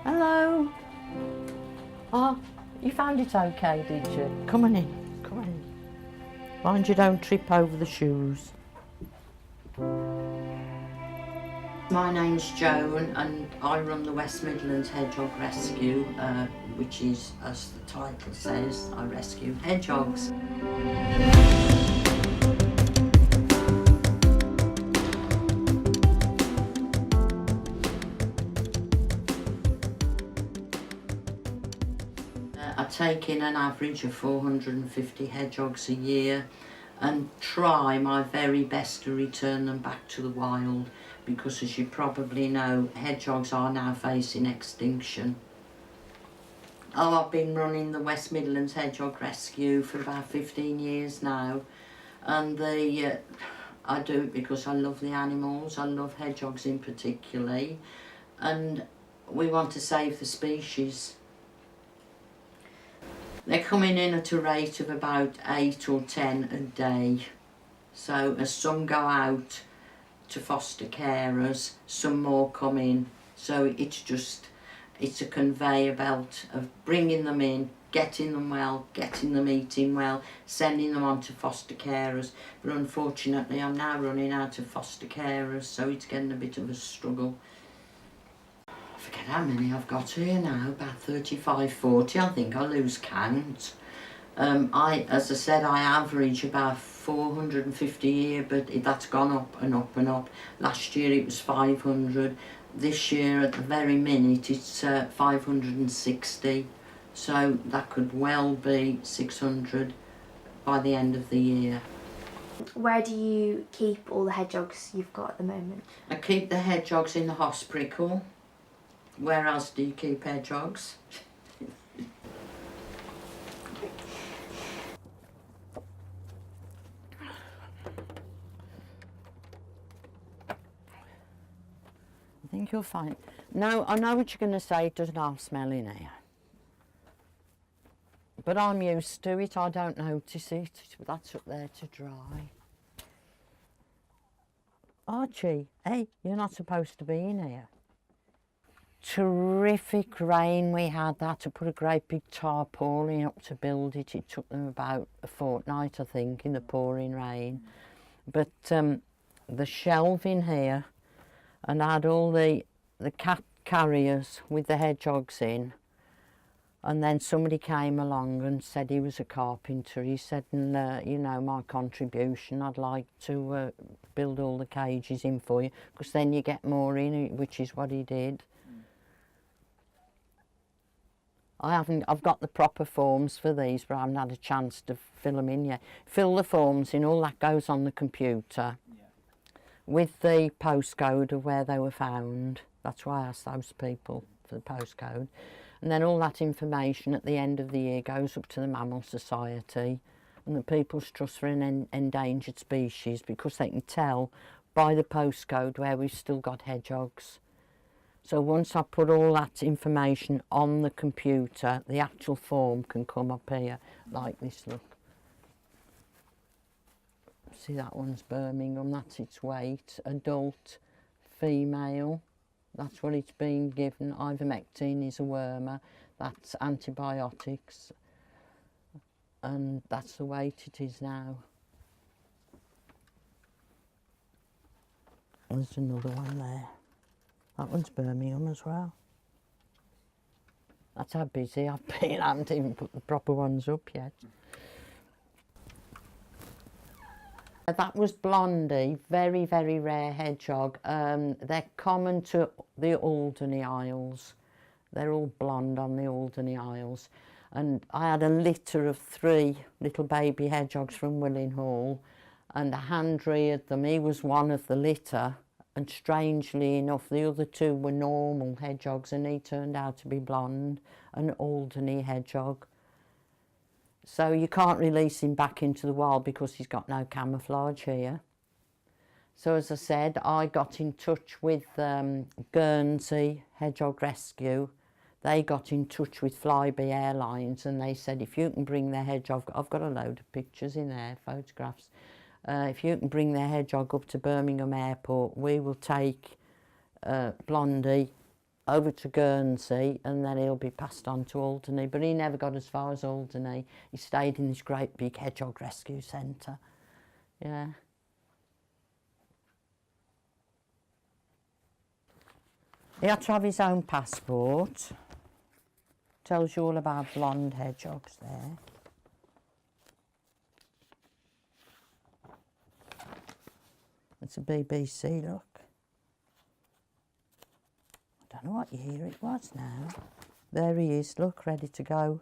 Hello. Oh, you found it okay, did you? Come on in, come on in. Mind you don't trip over the shoes. My name's Joan and I run the West Midlands Hedgehog Rescue, which is, as the title says, I rescue hedgehogs. I take in an average of 450 hedgehogs a year and try my very best to return them back to the wild, because as you probably know, hedgehogs are now facing extinction. Oh, I've been running the West Midlands Hedgehog Rescue for about 15 years now, and I do it because I love the animals. I love hedgehogs in particular, and we want to save the species. They're coming in at a rate of about 8 or 10 a day. So as some go out to foster carers, some more come in. So it's a conveyor belt of bringing them in, getting them well, getting them eating well, sending them on to foster carers. But unfortunately I'm now running out of foster carers, so it's getting a bit of a struggle. I forget how many I've got here now, about 35, 40, I think I lose count. As I said, I average about 450 a year, but that's gone up and up and up. Last year it was 500. This year at the very minute it's 560. So that could well be 600 by the end of the year. Where do you keep all the hedgehogs you've got at the moment? I keep the hedgehogs in the hospital. Where else do you keep hedgehogs? I think you'll find. No, I know what you're going to say, it doesn't half smell in here. But I'm used to it, I don't notice it. That's up there to dry. Archie, hey, you're not supposed to be in here. Terrific rain we had. They had to put a great big tarpaulin up to build it. It took them about a fortnight, I think, in the pouring rain. But the shelving here, and I had all the cat carriers with the hedgehogs in, and then somebody came along and said he was a carpenter. He said, you know, my contribution, I'd like to build all the cages in for you, because then you get more in, which is what he did. I've got the proper forms for these, but I haven't had a chance to fill them in yet. Fill the forms in, all that goes on the computer, with the postcode of where they were found. That's why I asked those people for the postcode. And then all that information at the end of the year goes up to the Mammal Society and the People's Trust for an Endangered Species, because they can tell by the postcode where we've still got hedgehogs. So once I put all that information on the computer, the actual form can come up here like this, look. See, that one's Birmingham, that's its weight. Adult, female, that's what it's been given. Ivermectin is a wormer, that's antibiotics. And that's the weight it is now. There's another one there. That one's Birmingham as well. That's how busy I've been. I haven't even put the proper ones up yet. That was Blondie, very, very rare hedgehog. They're common to the Alderney Isles. They're all blonde on the Alderney Isles. And I had a litter of 3 little baby hedgehogs from Willenhall, and I hand-reared them. He was one of the litter. And strangely enough, the other 2 were normal hedgehogs, and he turned out to be blonde, an Alderney hedgehog. So you can't release him back into the wild because he's got no camouflage here. So as I said, I got in touch with Guernsey Hedgehog Rescue. They got in touch with Flybe Airlines, and they said, if you can bring their hedgehog, I've got a load of pictures in there, photographs. If you can bring their hedgehog up to Birmingham Airport, we will take Blondie over to Guernsey, and then he'll be passed on to Alderney. But he never got as far as Alderney. He stayed in this great big Hedgehog rescue centre. Yeah. He had to have his own passport. Tells you all about blonde hedgehogs there. It's a BBC, look. I don't know what year it was now. There he is, look, ready to go.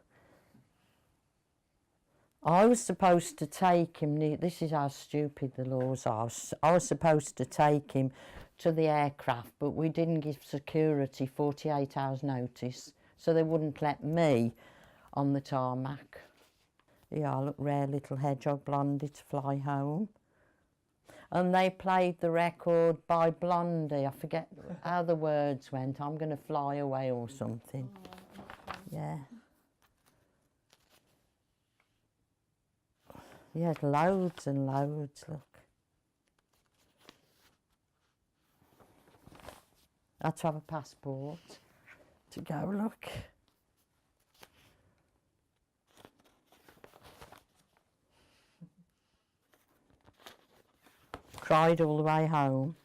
I was supposed to take him, this is how stupid the laws are. I was supposed to take him to the aircraft, but we didn't give security 48 hours notice, so they wouldn't let me on the tarmac. Yeah, look, rare little hedgehog Blondie to fly home. And they played the record by Blondie. I forget how the words went. I'm going to fly away or something. Yeah. Yeah, loads and loads, look. I had to have a passport to go, look. Cried all the way home.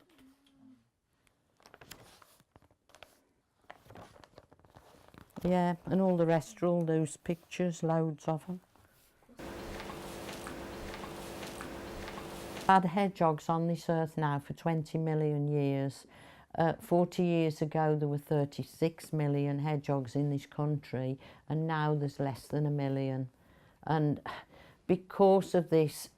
Yeah, and all the rest are all those pictures, loads of them. Had hedgehogs on this earth now for 20 million years. 40 years ago there were 36 million hedgehogs in this country, and now there's less than 1 million. And because of this,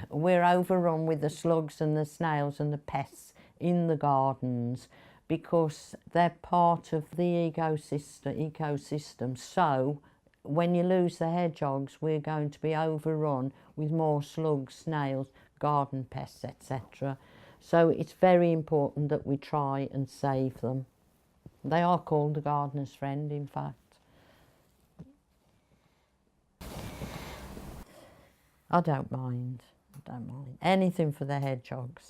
we're overrun with the slugs and the snails and the pests in the gardens, because they're part of the ecosystem. So when you lose the hedgehogs, we're going to be overrun with more slugs, snails, garden pests, etc. So it's very important that we try and save them. They are called the gardener's friend, in fact. I don't mind. Anything for the hedgehogs.